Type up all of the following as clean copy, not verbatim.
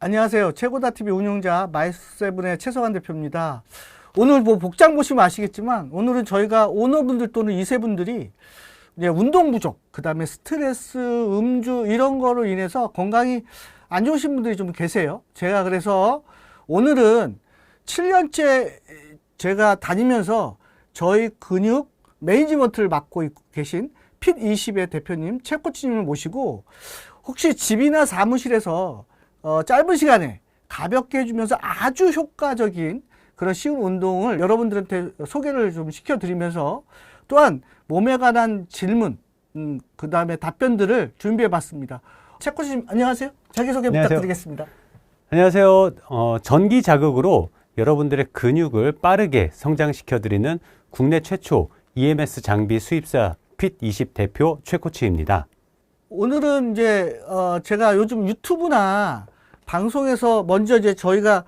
안녕하세요. 최고다TV 운영자 마이스세븐의 최성환 대표입니다. 오늘 뭐 복장 보시면 아시겠지만 오늘은 저희가 오너분들 또는 2세분들이 이제 운동 부족, 그 다음에 스트레스, 음주 이런 거로 인해서 건강이 안 좋으신 분들이 좀 계세요. 제가 그래서 오늘은 7년째 제가 다니면서 저희 근육 매니지먼트를 맡고 계신 핏20의 대표님 최코치님을 모시고 혹시 집이나 사무실에서 짧은 시간에 가볍게 해주면서 아주 효과적인 그런 쉬운 운동을 여러분들한테 소개를 좀 시켜드리면서 또한 몸에 관한 질문, 그 다음에 답변들을 준비해 봤습니다. 최코치님 안녕하세요. 자기소개 부탁드리겠습니다. 안녕하세요. 전기 자극으로 여러분들의 근육을 빠르게 성장시켜드리는 국내 최초 EMS 장비 수입사 핏20 대표 최코치입니다. 오늘은 이제 제가 요즘 유튜브나 방송에서 먼저 이제 저희가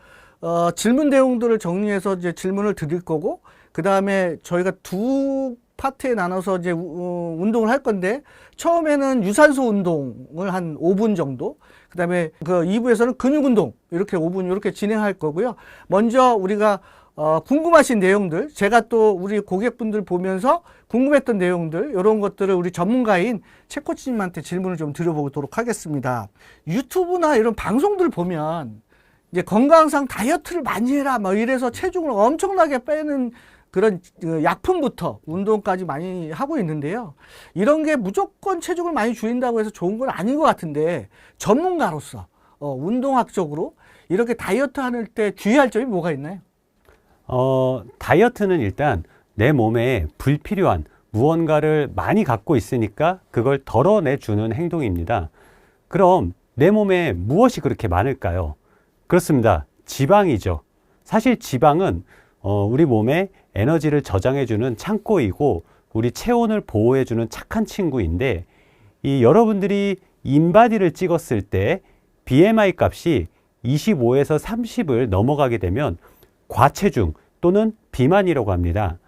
질문 내용들을 정리해서 이제 질문을 드릴 거고, 그 다음에 저희가 두 파트에 나눠서 이제 운동을 할 건데, 처음에는 유산소 운동을 한 5분 정도, 그 다음에 그 2부에서는 근육 운동 이렇게 5분 이렇게 진행할 거고요. 먼저 우리가 궁금하신 내용들, 제가 또 우리 고객분들 보면서 궁금했던 내용들, 이런 것들을 우리 전문가인 최코치님한테 질문을 좀 드려보도록 하겠습니다. 유튜브나 이런 방송들 보면 이제 건강상 다이어트를 많이 해라 뭐 이래서 체중을 엄청나게 빼는 그런 약품부터 운동까지 많이 하고 있는데요. 이런 게 무조건 체중을 많이 줄인다고 해서 좋은 건 아닌 것 같은데, 전문가로서 운동학적으로 이렇게 다이어트 할 때 주의할 점이 뭐가 있나요? 다이어트는 일단 내 몸에 불필요한 무언가를 많이 갖고 있으니까 그걸 덜어내주는 행동입니다. 그럼 내 몸에 무엇이 그렇게 많을까요? 그렇습니다. 지방이죠. 사실 지방은 우리 몸에 에너지를 저장해주는 창고이고 우리 체온을 보호해주는 착한 친구인데, 이 여러분들이 인바디를 찍었을 때 BMI 값이 25에서 30을 넘어가게 되면 과체중 또는 비만이라고 합니다.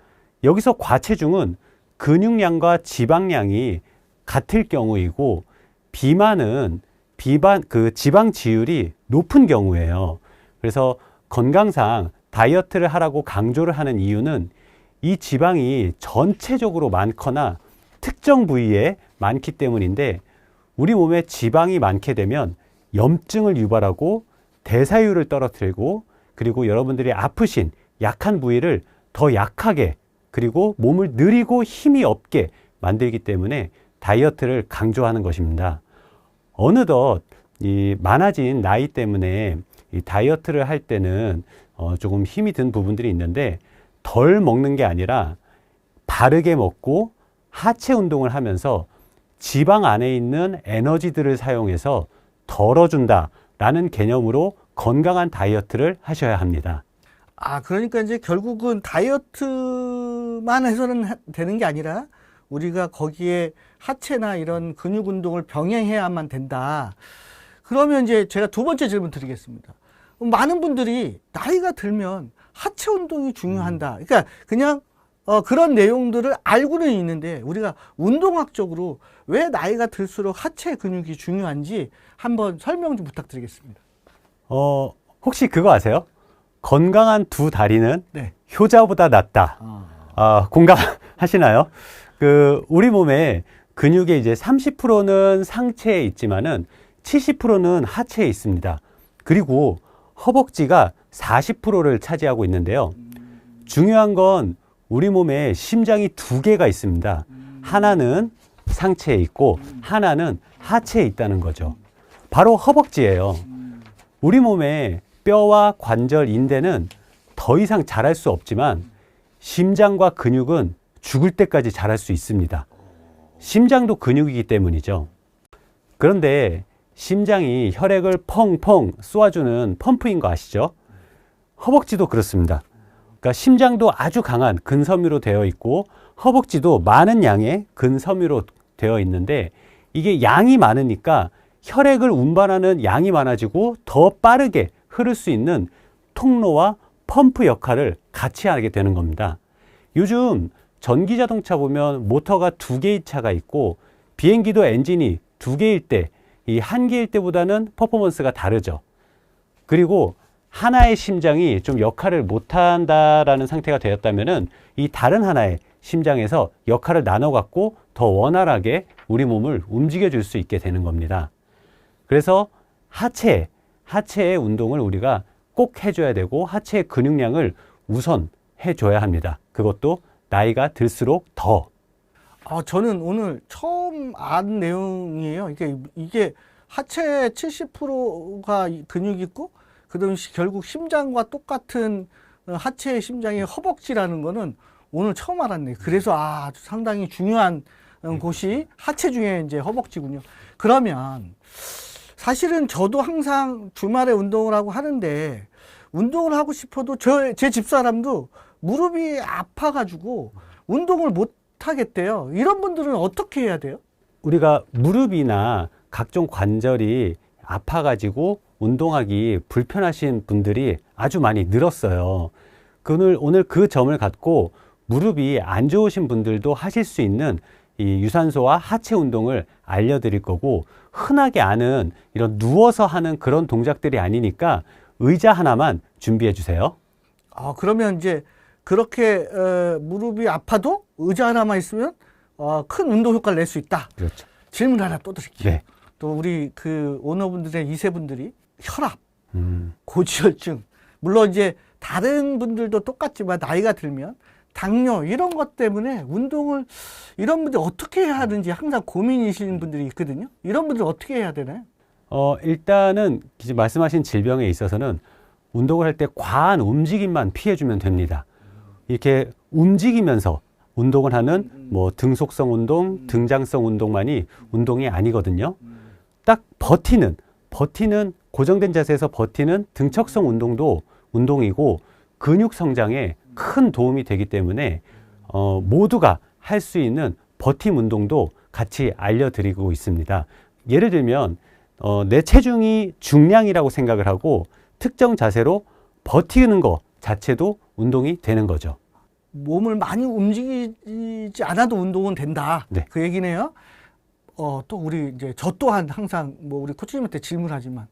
여기서 과체중은 근육량과 지방량이 같을 경우이고, 비만은 그 지방 지율이 높은 경우예요. 그래서 건강상 다이어트를 하라고 강조를 하는 이유는 이 지방이 전체적으로 많거나 특정 부위에 많기 때문인데, 우리 몸에 지방이 많게 되면 염증을 유발하고 대사율을 떨어뜨리고, 그리고 여러분들이 아프신 약한 부위를 더 약하게, 그리고 몸을 느리고 힘이 없게 만들기 때문에 다이어트를 강조하는 것입니다. 어느덧 이 많아진 나이 때문에 이 다이어트를 할 때는 조금 힘이 든 부분들이 있는데, 덜 먹는 게 아니라 바르게 먹고 하체 운동을 하면서 지방 안에 있는 에너지들을 사용해서 덜어준다라는 개념으로 건강한 다이어트를 하셔야 합니다. 그러니까 이제 결국은 다이어트만 해서는 되는 게 아니라 우리가 거기에 하체나 이런 근육 운동을 병행해야만 된다. 그러면 이제 제가 두 번째 질문 드리겠습니다. 많은 분들이 나이가 들면 하체 운동이 중요한다. 그러니까 그냥 그런 내용들을 알고는 있는데, 우리가 운동학적으로 왜 나이가 들수록 하체 근육이 중요한지 한번 설명 좀 부탁드리겠습니다. 혹시 그거 아세요? 건강한 두 다리는 네. 효자보다 낫다. 공감하시나요? 우리 몸에 근육의 이제 30%는 상체에 있지만은 70%는 하체에 있습니다. 그리고 허벅지가 40%를 차지하고 있는데요. 중요한 건 우리 몸에 심장이 두 개가 있습니다. 하나는 상체에 있고 하나는 하체에 있다는 거죠. 바로 허벅지예요. 우리 몸에 뼈와 관절, 인대는 더 이상 자랄 수 없지만 심장과 근육은 죽을 때까지 자랄 수 있습니다. 심장도 근육이기 때문이죠. 그런데 심장이 혈액을 펑펑 쏘아주는 펌프인 거 아시죠? 허벅지도 그렇습니다. 그러니까 심장도 아주 강한 근섬유로 되어 있고 허벅지도 많은 양의 근섬유로 되어 있는데, 이게 양이 많으니까 혈액을 운반하는 양이 많아지고 더 빠르게 흐를 수 있는 통로와 펌프 역할을 같이 하게 되는 겁니다. 요즘 전기 자동차 보면 모터가 두 개의 차가 있고 비행기도 엔진이 두 개일 때 이 한 개일 때보다는 퍼포먼스가 다르죠. 그리고 하나의 심장이 좀 역할을 못한다라는 상태가 되었다면은 이 다른 하나의 심장에서 역할을 나눠 갖고 더 원활하게 우리 몸을 움직여 줄 수 있게 되는 겁니다. 그래서 하체의 운동을 우리가 꼭 해줘야 되고 하체의 근육량을 우선 해줘야 합니다. 그것도 나이가 들수록 더. 저는 오늘 처음 안 내용이에요. 이게 하체 70%가 근육이 있고, 그다음에 결국 심장과 똑같은 하체의 심장의 허벅지라는 거는 오늘 처음 알았네요. 그래서 아주 상당히 중요한 곳이 하체 중에 이제 허벅지군요. 그러면 사실은 저도 항상 주말에 운동을 하고 하는데, 운동을 하고 싶어도 제 집사람도 무릎이 아파가지고 운동을 못 하겠대요. 이런 분들은 어떻게 해야 돼요? 우리가 무릎이나 각종 관절이 아파가지고 운동하기 불편하신 분들이 아주 많이 늘었어요. 오늘 그 점을 갖고 무릎이 안 좋으신 분들도 하실 수 있는 이 유산소와 하체 운동을 알려드릴 거고, 흔하게 아는 이런 누워서 하는 그런 동작들이 아니니까 의자 하나만 준비해 주세요. 그러면 이제 그렇게 무릎이 아파도 의자 하나만 있으면 큰 운동 효과를 낼 수 있다. 그렇죠. 질문 하나 또 드릴게요. 네. 또 우리 그 오너분들의 2세분들이 혈압, 고지혈증, 물론 이제 다른 분들도 똑같지만 나이가 들면 당뇨 이런 것 때문에 운동을 이런 분들 어떻게 해야 하는지 항상 고민이신 분들이 있거든요. 이런 분들 어떻게 해야 되나요? 일단은 말씀하신 질병에 있어서는 운동을 할 때 과한 움직임만 피해주면 됩니다. 이렇게 움직이면서 운동을 하는 뭐 등속성 운동, 등장성 운동만이 운동이 아니거든요. 딱 버티는 고정된 자세에서 버티는 등척성 운동도 운동이고 근육 성장에 큰 도움이 되기 때문에 모두가 할 수 있는 버팀 운동도 같이 알려드리고 있습니다. 예를 들면 내 체중이 중량이라고 생각을 하고 특정 자세로 버티는 것 자체도 운동이 되는 거죠. 몸을 많이 움직이지 않아도 운동은 된다. 네. 그 얘기네요. 또 우리 이제 저 또한 항상 뭐 우리 코치님한테 질문하지만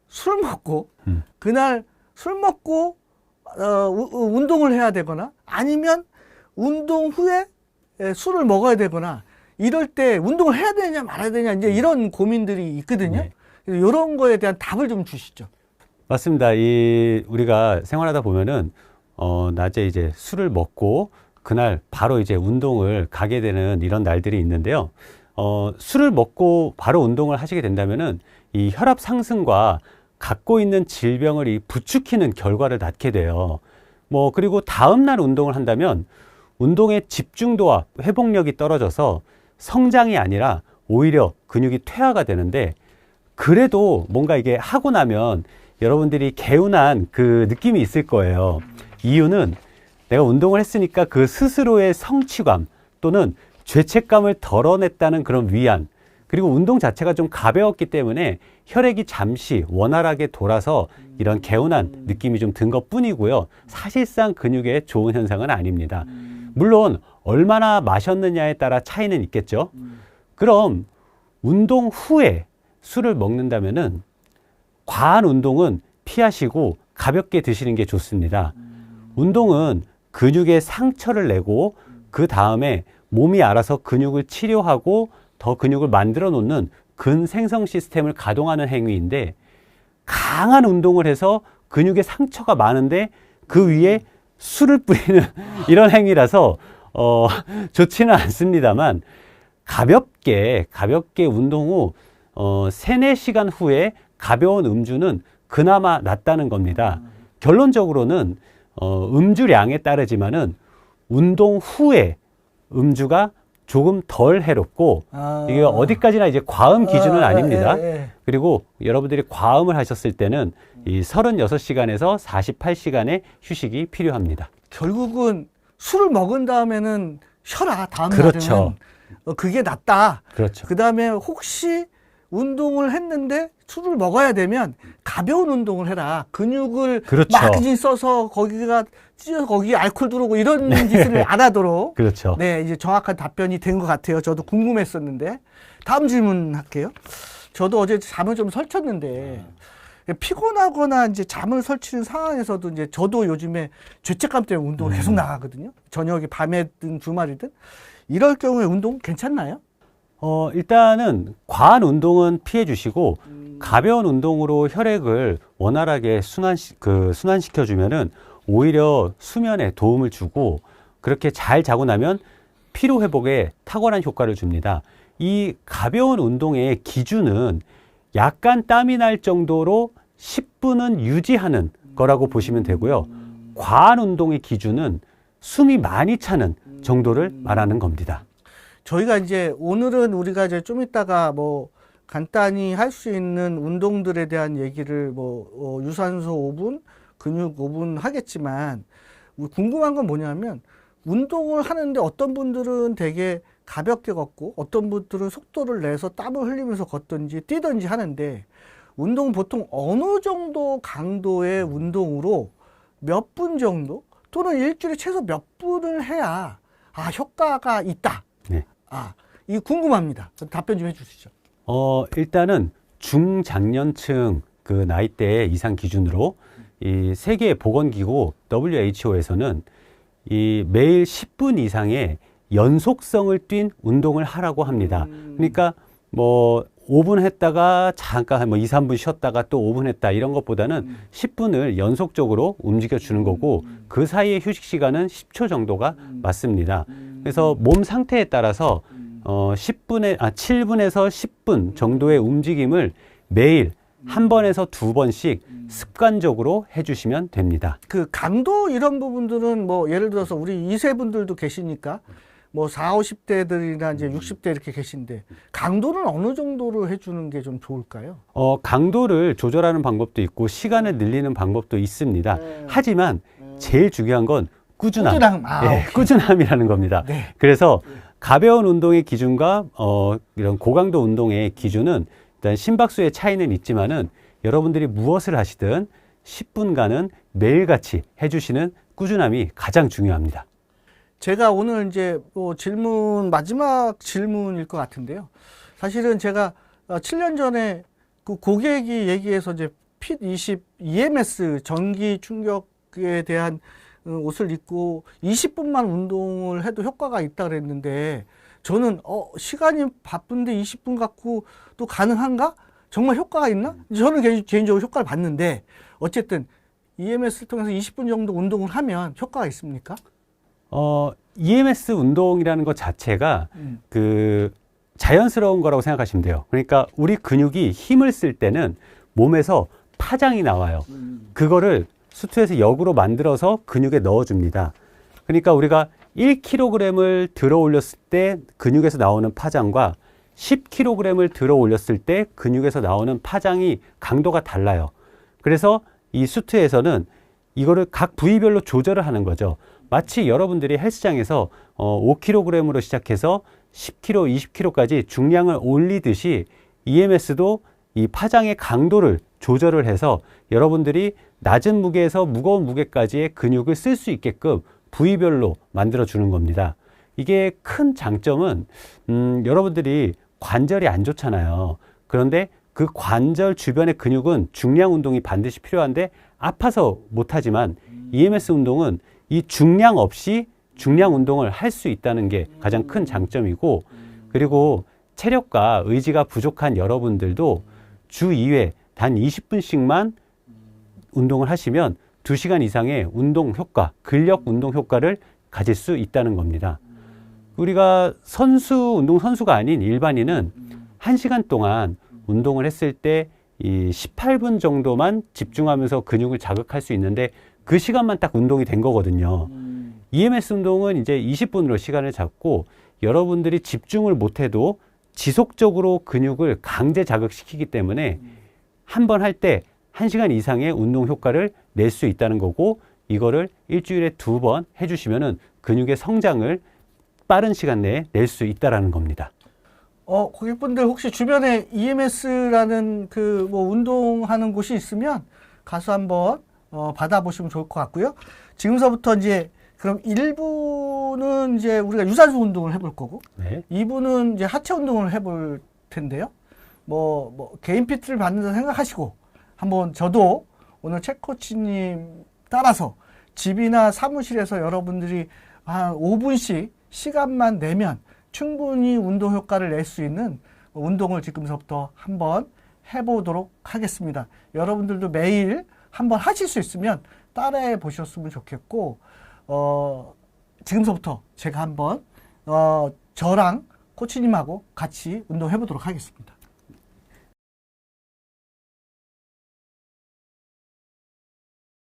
술 먹고 그날 술 먹고 운동을 해야 되거나 아니면 운동 후에 술을 먹어야 되거나 이럴 때 운동을 해야 되냐 말아야 되냐 이제 이런 고민들이 있거든요. 네. 그래서 이런 거에 대한 답을 좀 주시죠. 맞습니다. 우리가 생활하다 보면은 낮에 이제 술을 먹고 그날 바로 이제 운동을 가게 되는 이런 날들이 있는데요. 술을 먹고 바로 운동을 하시게 된다면은 이 혈압 상승과 갖고 있는 질병을 부추기는 결과를 낳게 돼요. 그리고 다음날 운동을 한다면 운동의 집중도와 회복력이 떨어져서 성장이 아니라 오히려 근육이 퇴화가 되는데, 그래도 뭔가 이게 하고 나면 여러분들이 개운한 그 느낌이 있을 거예요. 이유는 내가 운동을 했으니까 그 스스로의 성취감 또는 죄책감을 덜어냈다는 그런 위안, 그리고 운동 자체가 좀 가벼웠기 때문에 혈액이 잠시 원활하게 돌아서 이런 개운한 느낌이 좀 든 것 뿐이고요. 사실상 근육에 좋은 현상은 아닙니다. 물론 얼마나 마셨느냐에 따라 차이는 있겠죠. 그럼 운동 후에 술을 먹는다면은 과한 운동은 피하시고 가볍게 드시는 게 좋습니다. 운동은 근육에 상처를 내고 그 다음에 몸이 알아서 근육을 치료하고 더 근육을 만들어 놓는 근생성 시스템을 가동하는 행위인데, 강한 운동을 해서 근육에 상처가 많은데 그 위에 술을 뿌리는 이런 행위라서 좋지는 않습니다만, 가볍게 운동 후 3-4시간 후에 가벼운 음주는 그나마 낫다는 겁니다. 결론적으로는 음주량에 따르지만은 운동 후에 음주가 조금 덜 해롭고, 이게 어디까지나 이제 과음 기준은 아닙니다. 그리고 여러분들이 과음을 하셨을 때는 이 36시간에서 48시간의 휴식이 필요합니다. 결국은 술을 먹은 다음에는 쉬어라. 다음 그렇죠. 날에는 그게 낫다. 그렇죠. 그 다음에 혹시 운동을 했는데 술을 먹어야 되면 가벼운 운동을 해라. 근육을 그렇죠. 많이 써서 거기가 찢어서 거기에 알코올 들어오고 이런 짓을 안 하도록. 그렇죠. 네, 이제 정확한 답변이 된 것 같아요. 저도 궁금했었는데. 다음 질문 할게요. 저도 어제 잠을 좀 설쳤는데 피곤하거나 이제 잠을 설치는 상황에서도 이제 저도 요즘에 죄책감 때문에 운동을 계속 나가거든요. 저녁에 밤에든 주말이든 이럴 경우에 운동 괜찮나요? 일단은 과한 운동은 피해 주시고 가벼운 운동으로 혈액을 원활하게 순환시켜 주면은 오히려 수면에 도움을 주고 그렇게 잘 자고 나면 피로 회복에 탁월한 효과를 줍니다. 이 가벼운 운동의 기준은 약간 땀이 날 정도로 10분은 유지하는 거라고 보시면 되고요. 과한 운동의 기준은 숨이 많이 차는 정도를 말하는 겁니다. 저희가 이제 오늘은 우리가 이제 좀 이따가 뭐 간단히 할 수 있는 운동들에 대한 얘기를 유산소 5분, 근육 5분 하겠지만 궁금한 건 뭐냐면 운동을 하는데 어떤 분들은 되게 가볍게 걷고 어떤 분들은 속도를 내서 땀을 흘리면서 걷든지 뛰든지 하는데 운동 보통 어느 정도 강도의 운동으로 몇 분 정도 또는 일주일에 최소 몇 분을 해야 효과가 있다. 네. 이 궁금합니다. 답변 좀 해주시죠. 일단은 중장년층 그 나이대 이상 기준으로 이 세계 보건기구 WHO에서는 이 매일 10분 이상의 연속성을 띈 운동을 하라고 합니다. 그러니까 뭐 5분 했다가 잠깐 뭐 2, 3분 쉬었다가 또 5분 했다 이런 것보다는 10분을 연속적으로 움직여 주는 거고 그 사이의 휴식 시간은 10초 정도가 맞습니다. 그래서 몸 상태에 따라서 7분에서 10분 정도의 움직임을 매일 한 번에서 두 번씩 습관적으로 해주시면 됩니다. 그 강도 이런 부분들은 뭐 예를 들어서 우리 2세 분들도 계시니까 뭐 40, 50대들이나 이제 60대 이렇게 계신데 강도는 어느 정도로 해주는 게 좀 좋을까요? 강도를 조절하는 방법도 있고 시간을 늘리는 방법도 있습니다. 하지만 제일 중요한 건 꾸준함. 네, 꾸준함이라는 겁니다. 네. 그래서 가벼운 운동의 기준과 이런 고강도 운동의 기준은 일단 심박수의 차이는 있지만은 여러분들이 무엇을 하시든 10분간은 매일같이 해주시는 꾸준함이 가장 중요합니다. 제가 오늘 이제 마지막 질문일 것 같은데요. 사실은 제가 7년 전에 그 고객이 얘기해서 이제 핏20 EMS 전기 충격에 대한 옷을 입고 20분만 운동을 해도 효과가 있다 그랬는데 저는 시간이 바쁜데 20분 갖고 또 가능한가? 정말 효과가 있나? 저는 개인적으로 효과를 봤는데 어쨌든 EMS를 통해서 20분 정도 운동을 하면 효과가 있습니까? EMS 운동이라는 것 자체가 그 자연스러운 거라고 생각하시면 돼요. 그러니까 우리 근육이 힘을 쓸 때는 몸에서 파장이 나와요. 그거를 수트에서 역으로 만들어서 근육에 넣어줍니다. 그러니까 우리가 1kg을 들어 올렸을 때 근육에서 나오는 파장과 10kg을 들어 올렸을 때 근육에서 나오는 파장이 강도가 달라요. 그래서 이 수트에서는 이거를 각 부위별로 조절을 하는 거죠. 마치 여러분들이 헬스장에서 5kg으로 시작해서 10kg, 20kg까지 중량을 올리듯이 EMS도 이 파장의 강도를 조절을 해서 여러분들이 낮은 무게에서 무거운 무게까지의 근육을 쓸 수 있게끔 부위별로 만들어 주는 겁니다. 이게 큰 장점은 여러분들이 관절이 안 좋잖아요. 그런데 그 관절 주변의 근육은 중량 운동이 반드시 필요한데 아파서 못하지만 EMS 운동은 이 중량 없이 중량 운동을 할 수 있다는 게 가장 큰 장점이고, 그리고 체력과 의지가 부족한 여러분들도 주 2회 단 20분씩만 운동을 하시면 2시간 이상의 운동 효과, 근력 운동 효과를 가질 수 있다는 겁니다. 우리가 운동 선수가 아닌 일반인은 1시간 동안 운동을 했을 때 이 18분 정도만 집중하면서 근육을 자극할 수 있는데 그 시간만 딱 운동이 된 거거든요. EMS 운동은 이제 20분으로 시간을 잡고 여러분들이 집중을 못해도 지속적으로 근육을 강제 자극시키기 때문에 한 번 할 때 1시간 이상의 운동 효과를 낼 수 있다는 거고, 이거를 일주일에 2번 해주시면은 근육의 성장을 빠른 시간 내에 낼 수 있다라는 겁니다. 고객분들 혹시 주변에 EMS라는 운동하는 곳이 있으면 가서 한번 받아보시면 좋을 것 같고요. 지금서부터 이제 그럼 1부는 이제 우리가 유산소 운동을 해볼 거고, 네. 2부는 이제 하체 운동을 해볼 텐데요. 개인 PT를 받는다 생각하시고 한번 저도 오늘 최 코치님 따라서 집이나 사무실에서 여러분들이 한 5분씩 시간만 내면 충분히 운동 효과를 낼 수 있는 운동을 지금서부터 한번 해보도록 하겠습니다. 여러분들도 매일 한번 하실 수 있으면 따라해 보셨으면 좋겠고, 지금서부터 제가 한번 저랑 코치님하고 같이 운동해 보도록 하겠습니다.